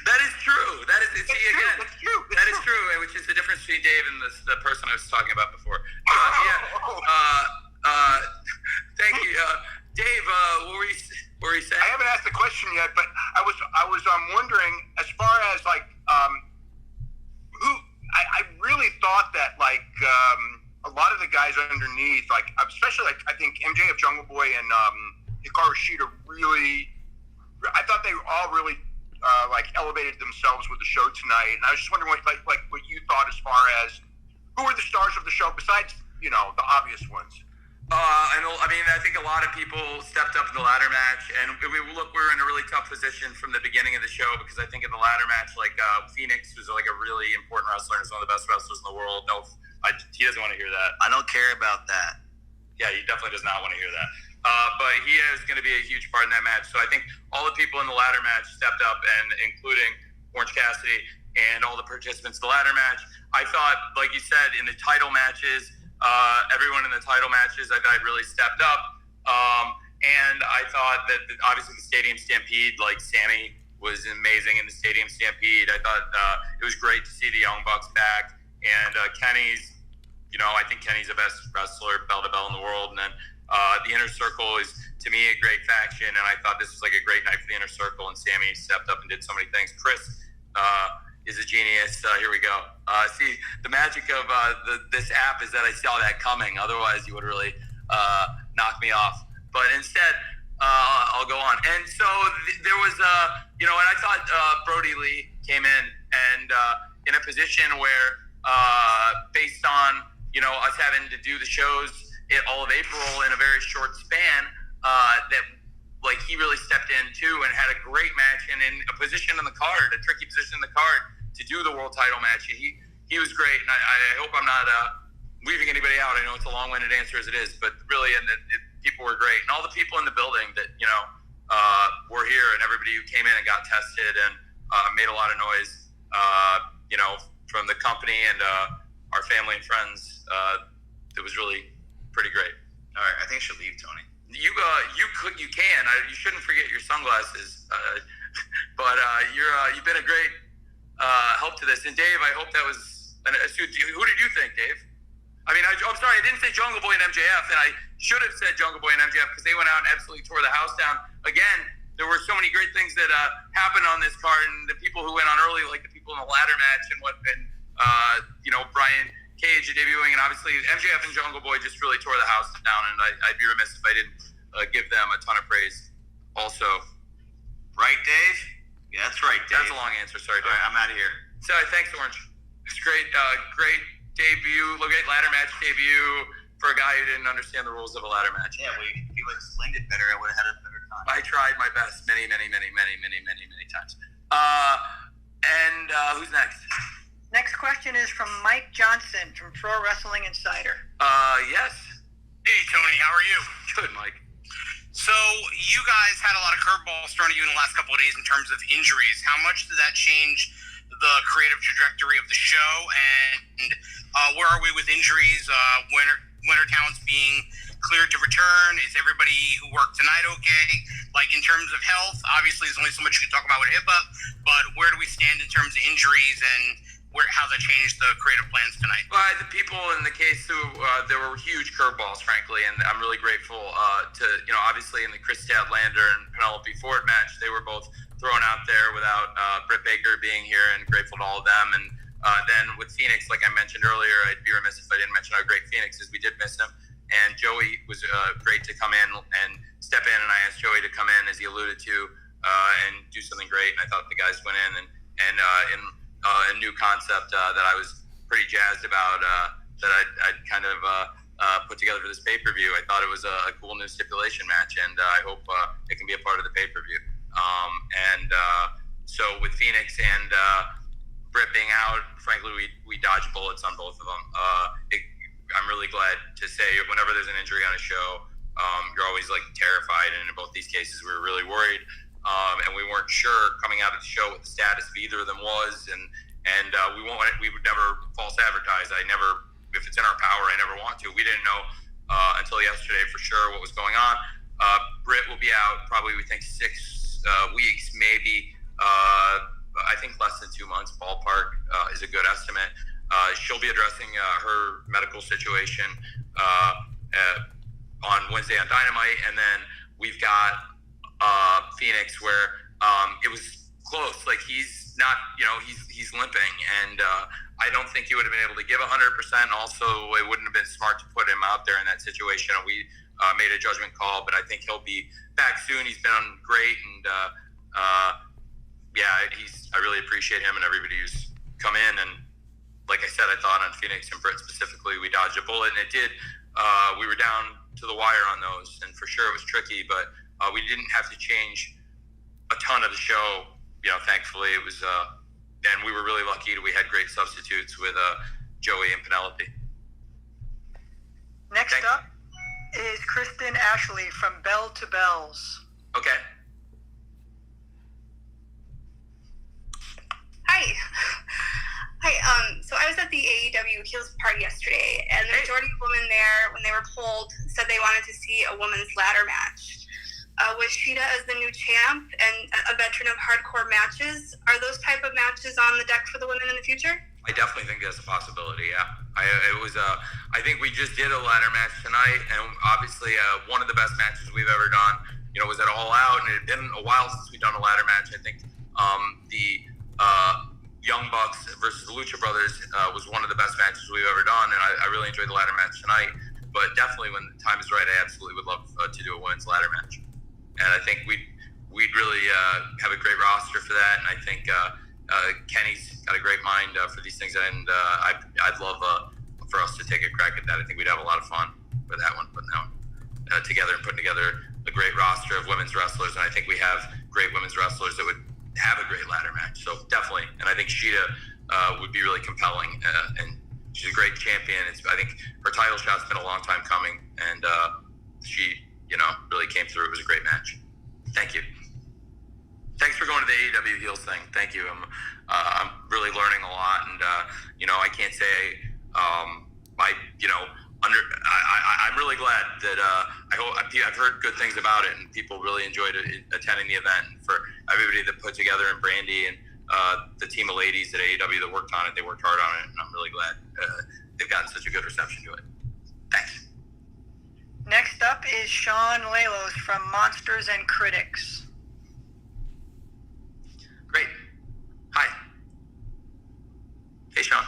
That is true. That is That's true. That is true, which is the difference between Dave and the person I was talking about before. Thank you, Dave. What were you saying? I haven't asked the question yet, but I was wondering, as far as like who I really thought that like a lot of the guys underneath, like especially like I think MJF, Jungle Boy, and Hikaru Shida really. I thought they all really like elevated themselves with the show tonight, and I was just wondering what what you thought as far as who were the stars of the show besides the obvious ones. I think a lot of people stepped up in the ladder match, and we were in a really tough position from the beginning of the show because I think in the ladder match, like Phoenix was like a really important wrestler and is one of the best wrestlers in the world. No, he doesn't want to hear that. I don't care about that. Yeah, he definitely does not want to hear that. But he is going to be a huge part in that match. So I think all the people in the ladder match stepped up, and including Orange Cassidy and all the participants in the ladder match. I thought, like you said, in the title matches, everyone in the title matches, I thought really stepped up. And I thought that obviously the Stadium Stampede, like Sammy was amazing in the Stadium Stampede. I thought it was great to see the Young Bucks back. And Kenny's, I think Kenny's the best wrestler, bell to bell in the world. And then the Inner Circle is, to me, a great faction. And I thought this was like a great night for the Inner Circle. And Sammy stepped up and did so many things. Chris is a genius. Here we go. See, the magic of this app is that I saw that coming. Otherwise, you would really knock me off. But instead, I'll go on. And so there was, and I thought Brody Lee came in and in a position where, based on, us having to do the shows all of April in a very short span, that like he really stepped in too and had a great match and in a position in the card, a tricky position in the card to do the world title match. He was great, and I hope I'm not leaving anybody out. I know it's a long-winded answer as it is, but really, people were great, and all the people in the building that were here, and everybody who came in and got tested and made a lot of noise, from the company and our family and friends. It was really pretty great. All right, I think I should leave, Tony. You can. You shouldn't forget your sunglasses. But you've been a great help to this. And Dave, I hope that was. Who did you think, Dave? I mean, I'm sorry, I didn't say Jungle Boy and MJF, and I should have said Jungle Boy and MJF because they went out and absolutely tore the house down. Again, there were so many great things that happened on this card, and the people who went on early, like the people in the ladder match, and Brian Cage debuting, and obviously MJF and Jungle Boy just really tore the house down, and I'd be remiss if I didn't give them a ton of praise. Also, right, Dave? Yeah, that's right, Dave. That's a long answer. Sorry, Dave. All right, I'm out of here. Sorry, thanks, Orange. It's great, great debut. Look at ladder match debut for a guy who didn't understand the rules of a ladder match. Yeah, if you explained it better, I would have had a better time. I tried my best many times. And who's next? Next question is from Mike Johnson from Pro Wrestling Insider. Yes. Hey, Tony, how are you? Good, Mike. So you guys had a lot of curveballs thrown at you in the last couple of days in terms of injuries. How much did that change the creative trajectory of the show? And where are we with injuries? When are talents being cleared to return? Is everybody who worked tonight okay? Like in terms of health, obviously there's only so much you can talk about with HIPAA, but where do we stand in terms of injuries and how that changed the creative plans tonight? Well, the people in the case who there were huge curveballs, frankly, and I'm really grateful to obviously in the Chris Statlander and Penelope Ford match, they were both thrown out there without Britt Baker being here, and grateful to all of them. And then with Phoenix, like I mentioned earlier, I'd be remiss if I didn't mention how great Phoenix is. We did miss him, and Joey was great to come in and step in. And I asked Joey to come in, as he alluded to, and do something great. And I thought the guys went in and in a new concept that I was pretty jazzed about, that I'd kind of put together for this pay-per-view. I thought it was a cool new stipulation match, and I hope it can be a part of the pay-per-view. So with Phoenix and Britt being out, frankly, we dodged bullets on both of them. I'm really glad to say whenever there's an injury on a show, you're always like terrified, and in both these cases, we were really worried. And we weren't sure coming out of the show what the status of either of them was, and we would never false advertise. If it's in our power, I never want to. We didn't know until yesterday for sure what was going on. Britt will be out probably, we think, 6 weeks, maybe. I think less than 2 months, ballpark, is a good estimate. She'll be addressing her medical situation on Wednesday on Dynamite, and then we've got Phoenix, where it was close. Like, he's not, he's limping, and I don't think he would have been able to give 100%. Also, it wouldn't have been smart to put him out there in that situation. We made a judgment call, but I think he'll be back soon. He's been great, and I really appreciate him and everybody who's come in. And like I said, I thought on Phoenix and Britt specifically, we dodged a bullet, and it did. We were down to the wire on those, and for sure it was tricky, but we didn't have to change a ton of the show. Thankfully it was, and we were really lucky that we had great substitutes with Joey and Penelope. Next up is Kristen Ashley from Bell to Bells. Okay. Hi. So I was at the AEW Heels party yesterday, and the majority of women there, when they were polled, said they wanted to see a women's ladder match. With Shida as the new champ and a veteran of hardcore matches, are those type of matches on the deck for the women in the future? I definitely think that's a possibility, yeah. I think we just did a ladder match tonight, and obviously one of the best matches we've ever done, was at All Out, and it had been a while since we've done a ladder match. I think the Young Bucks versus the Lucha Brothers was one of the best matches we've ever done, and I really enjoyed the ladder match tonight. But definitely, when the time is right, I absolutely would love to do a women's ladder match. And I think we'd really have a great roster for that. And I think Kenny's got a great mind for these things, and I'd love for us to take a crack at that. I think we'd have a lot of fun with that one, putting that one together and putting together a great roster of women's wrestlers. And I think we have great women's wrestlers that would have a great ladder match. So definitely. And I think Shida would be really compelling. And she's a great champion. I think her title shot's been a long time coming, and she, really came through. It was a great match. Thank you. Thanks for going to the AEW Heels thing. Thank you. I'm really learning a lot, and I can't say I'm really glad that I've heard good things about it, and people really enjoyed attending the event. And for everybody that put together, and Brandy and the team of ladies at AEW that worked on it, they worked hard on it, and I'm really glad they've gotten such a good reception to it. Thanks. Next up is Sean Lalos from Monsters and Critics. Great. Hi. Hey, Sean.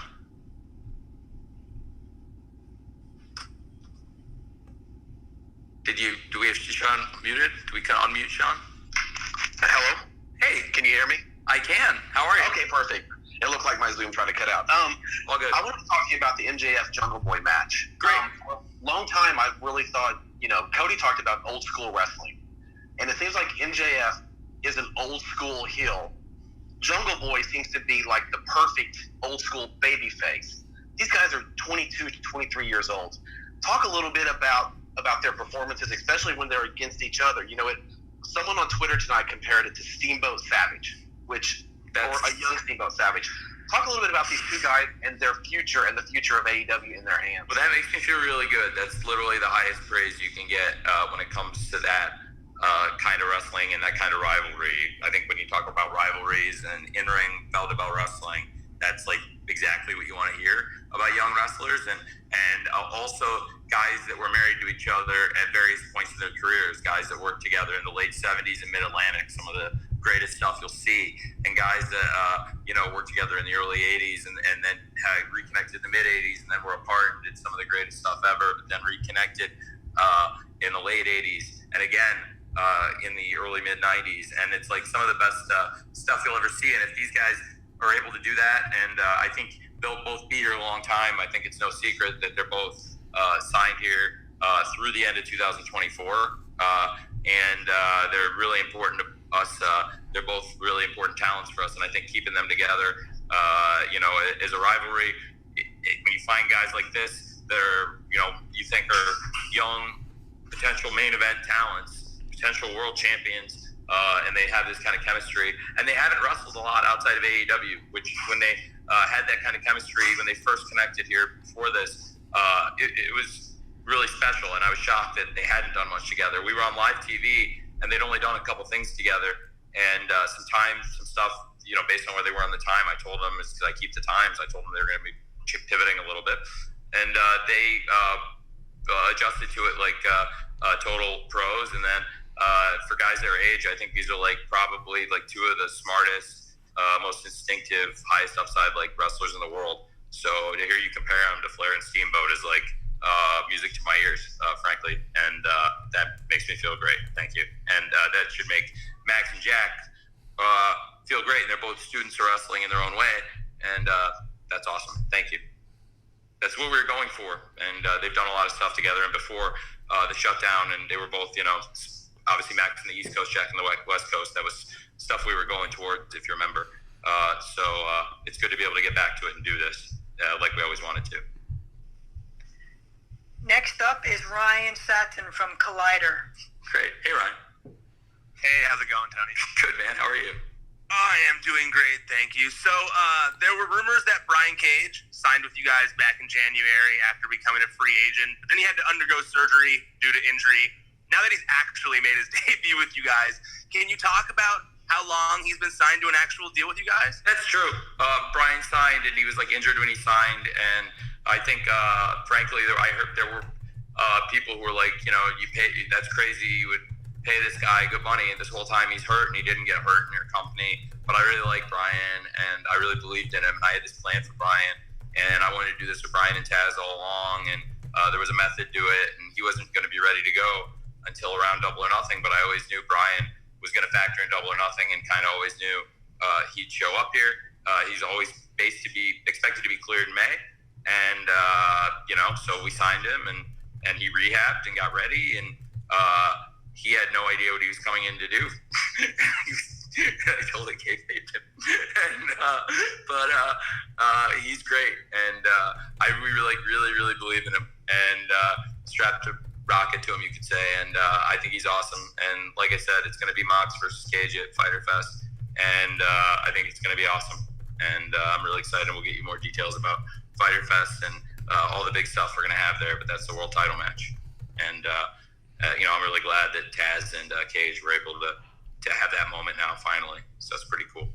Do we have Sean muted? Do we unmute Sean? Hello? Hey. Can you hear me? I can. How are you? Okay, perfect. It looked like my Zoom tried to cut out. All good. I wanted to talk to you about the MJF Jungle Boy match. Great. For a long time, I really thought, Cody talked about old school wrestling. And it seems like MJF is an old school heel. Jungle Boy seems to be like the perfect old school baby face. These guys are 22 to 23 years old. Talk a little bit about their performances, especially when they're against each other. Someone on Twitter tonight compared it to Steamboat Savage, or a young Steamboat Savage. Talk a little bit about these two guys and their future and the future of AEW in their hands. Well, that makes me feel really good. That's literally the highest praise you can get when it comes to that kind of wrestling and that kind of rivalry. I think when you talk about rivalries and in-ring bell-to-bell wrestling, that's like exactly what you want to hear about young wrestlers, and also guys that were married to each other at various points in their careers, guys that worked together in the late 70s and mid-Atlantic, some of the greatest stuff you'll see, and guys that worked together in the early 80s and then reconnected in the mid 80s and then were apart and did some of the greatest stuff ever, but then reconnected in the late 80s and again in the early mid 90s, and it's like some of the best stuff you'll ever see. And if these guys are able to do that, and I think they'll both be here a long time. I think it's no secret that they're both signed here through the end of 2024, and they're really important to us. They're both really important talents for us, and I think keeping them together, is a rivalry. When you find guys like this that are, you think are young, potential main event talents, potential world champions, and they have this kind of chemistry, and they haven't wrestled a lot outside of AEW, which when they had that kind of chemistry when they first connected here before this, it was really special, and I was shocked that they hadn't done much together. We were on live TV, and they'd only done a couple things together, and some stuff, based on where they were on the time, I told them, because I keep the times, I told them they were going to be pivoting a little bit, and they adjusted to it like total pros. And then for guys their age, I think these are probably two of the smartest, most instinctive, highest upside wrestlers in the world. So to hear you compare them to Flair and Steamboat is music to my ears, frankly, and that makes me feel great. Thank you. And that should make Max and Jack feel great, and they're both students of wrestling in their own way, and that's awesome. Thank you. That's what we were going for, and they've done a lot of stuff together. And before the shutdown, and they were both, obviously Max in the East Coast, Jack in the West Coast. That was stuff we were going toward, if you remember. So it's good to be able to get back to it and do this like we always wanted to. Next up is Ryan Satin from Collider. Great. Hey, Ryan. Hey, how's it going, Tony? Good, man. How are you? I am doing great, thank you. So there were rumors that Brian Cage signed with you guys back in January after becoming a free agent, but then he had to undergo surgery due to injury. Now that he's actually made his debut with you guys, can you talk about how long he's been signed to an actual deal with you guys? That's true. Brian signed, and he was injured when he signed, and I think, frankly, I heard there were people who were you pay, that's crazy, you would pay this guy good money, and this whole time he's hurt, and he didn't get hurt in your company. But I really like Brian, and I really believed in him, and I had this plan for Brian, and I wanted to do this with Brian and Taz all along, and there was a method to it, and he wasn't going to be ready to go until around Double or Nothing, but I always knew Brian was going to factor in Double or Nothing, and kind of always knew he'd show up here. He's always expected to be cleared in May, and so we signed him, and he rehabbed and got ready, and he had no idea what he was coming in to do. I totally kayfabed him. But he's great, and I really believe in him, and strapped a rocket to him, you could say, and I think he's awesome. And like I said, it's going to be Mox versus Cage at Fyter Fest, and I think it's going to be awesome. And I'm really excited, and we'll get you more details about Fyter Fest and all the big stuff we're going to have there, but that's the world title match. And I'm really glad that Taz and Cage were able to have that moment now, finally. So that's pretty cool.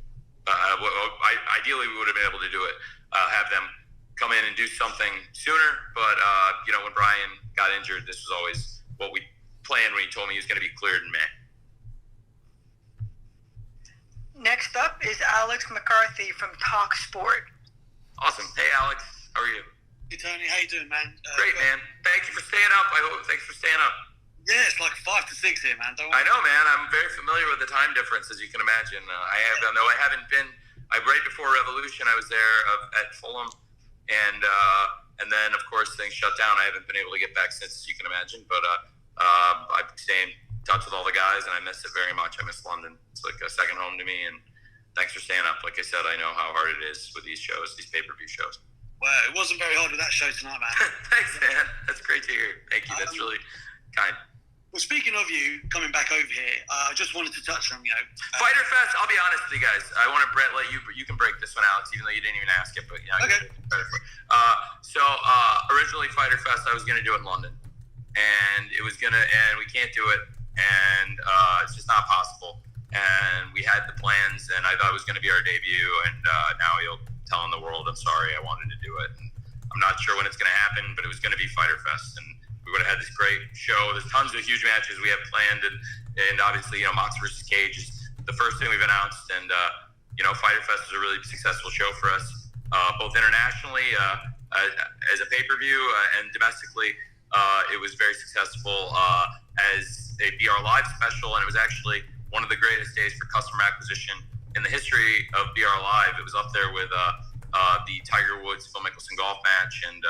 Ideally, we would have been able to do it, have them come in and do something sooner. But, when Brian got injured, this was always what we planned when he told me he was going to be cleared in May. Next up is Alex McCarthy from Talk Sport. Awesome. Hey, Alex. How are you? Hey, Tony. How you doing, man? Great, man. Thank you for staying up. Thanks for staying up. Yeah, it's 5 to 6 here, man. Don't worry. I know, man. I'm very familiar with the time difference, as you can imagine. I haven't been. Right before Revolution, I was there at Fulham, and then of course things shut down. I haven't been able to get back since, as you can imagine. But I stay in touch with all the guys, and I miss it very much. I miss London. It's like a second home to me. And thanks for staying up. Like I said, I know how hard it is with these shows, these pay-per-view shows. Well, it wasn't very hard with that show tonight, man. Thanks, man. That's great to hear. Thank you. That's really kind. Well, speaking of you coming back over here, I just wanted to touch on, Fyter Fest, I'll be honest with you guys. I want to let you can break this one, Alex, even though you didn't even ask it. But okay. So originally Fyter Fest, I was going to do it in London, and we can't do it, and it's just not possible. And we had the plans, and I thought it was going to be our debut, and now you're telling the world, I'm sorry, I wanted to do it. And I'm not sure when it's going to happen, but it was going to be Fyter Fest, and we would have had this great show. There's tons of huge matches we have planned, and obviously, Mox versus Cage is the first thing we've announced, and Fyter Fest is a really successful show for us, both internationally as a pay-per-view and domestically. It was very successful as a BR Live special, and it was actually one of the greatest days for customer acquisition in the history of BR Live. It was up there with the Tiger Woods Phil Mickelson golf match and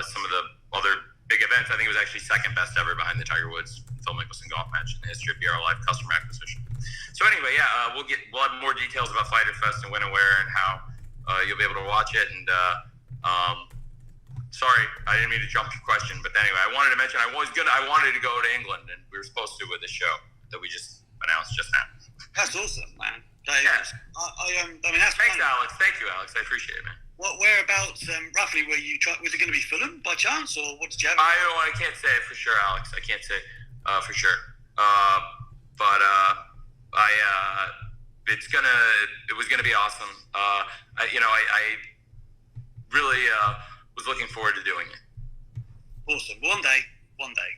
some of the other big events. I think it was actually second best ever behind the Tiger Woods Phil Mickelson golf match in the history of BR Live customer acquisition. So anyway, we'll have more details about Fyter Fest and when and where and how you'll be able to watch it. And sorry, I didn't mean to jump your question, but anyway, I wanted to mention I wanted to go to England, and we were supposed to with the show that we just announced just now. That's awesome, man. Yeah. That's Thanks, Alex. Thank you, Alex. I appreciate it, man. Whereabouts roughly were you? Was it going to be Fulham by chance, or what did you have? I can't say for sure, Alex. I can't say for sure. But it was gonna be awesome. I really was looking forward to doing it. Awesome. One day.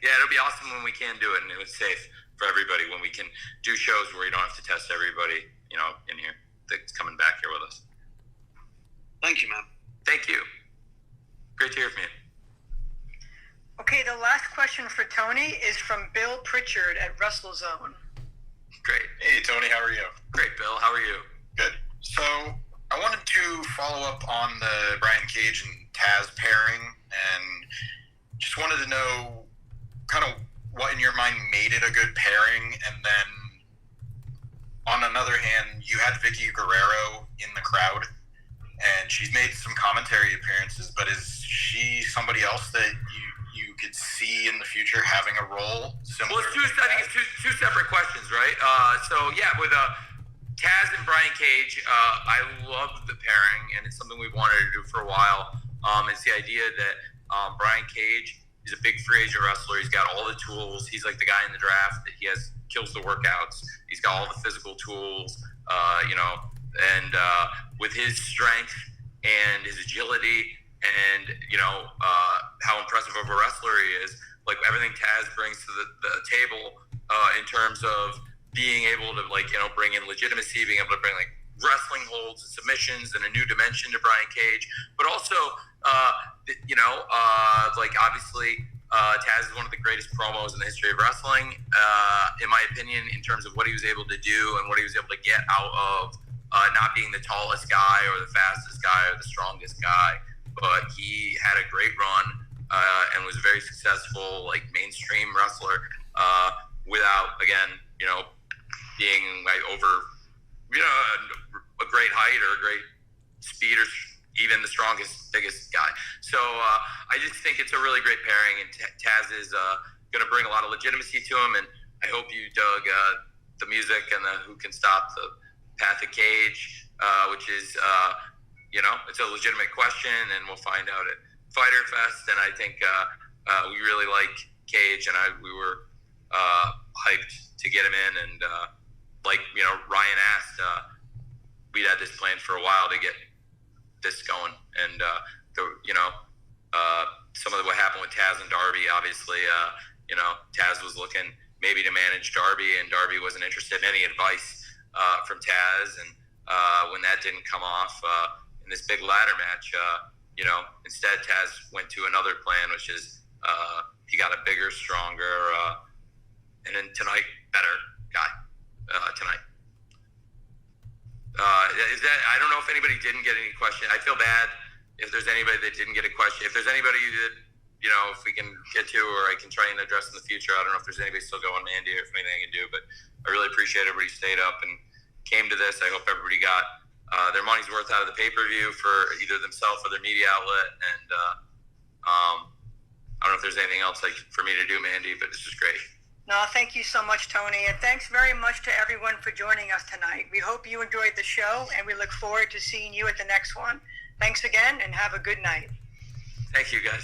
Yeah, it'll be awesome when we can do it, and it's safe for everybody when we can do shows where you don't have to test everybody, in here that's coming back here with us. Thank you, man. Thank you. Great to hear from you. Okay, the last question for Tony is from Bill Pritchard at WrestleZone. Great. Hey, Tony, how are you? Great, Bill. How are you? Good. So I wanted to follow up on the Brian Cage and Taz pairing, and just wanted to know kind of what in your mind made it a good pairing, and then on another hand, you had Vicky Guerrero in the crowd, and she's made some commentary appearances, but is she somebody else that you could see in the future having a role similar? Well, I think it's two separate questions, right? With Taz and Brian Cage, I love the pairing, and it's something we've wanted to do for a while. It's the idea that Brian Cage is a big free agent wrestler. He's got all the tools. He's like the guy in the draft that kills the workouts. He's got all the physical tools, and with his strength and his agility and, how impressive of a wrestler he is, like everything Taz brings to the table in terms of being able to, bring in legitimacy, being able to bring, wrestling holds and submissions and a new dimension to Brian Cage, but also, obviously, Taz is one of the greatest promos in the history of wrestling, in my opinion, in terms of what he was able to do and what he was able to get out of not being the tallest guy or the fastest guy or the strongest guy, but he had a great run and was a very successful, mainstream wrestler without, again, being over, a great height or a great speed or even the strongest, biggest guy. So I just think it's a really great pairing, and Taz is going to bring a lot of legitimacy to him, and I hope you dug the music and the Who Can Stop the Path of Cage, which is, it's a legitimate question, and we'll find out at Fyter Fest, and I think we really like Cage, and we were hyped to get him in, and Ryan asked, we'd had this planned for a while to get this going, and some of what happened with Taz and Darby, obviously, Taz was looking maybe to manage Darby, and Darby wasn't interested in any advice from Taz, and when that didn't come off in this big ladder match, instead Taz went to another plan, which is he got a bigger, stronger, and then tonight, better guy tonight. I don't know if anybody didn't get any question. I feel bad if there's anybody that didn't get a question. If there's anybody that, if we can get to or I can try and address in the future, I don't know if there's anybody still going, Mandy, or if anything I can do, but I really appreciate everybody stayed up and came to this. I hope everybody got their money's worth out of the pay-per-view for either themselves or their media outlet, and I don't know if there's anything else for me to do, Mandy, but this is great. No, thank you so much, Tony, and thanks very much to everyone for joining us tonight. We hope you enjoyed the show, and we look forward to seeing you at the next one. Thanks again, and have a good night. Thank you, guys.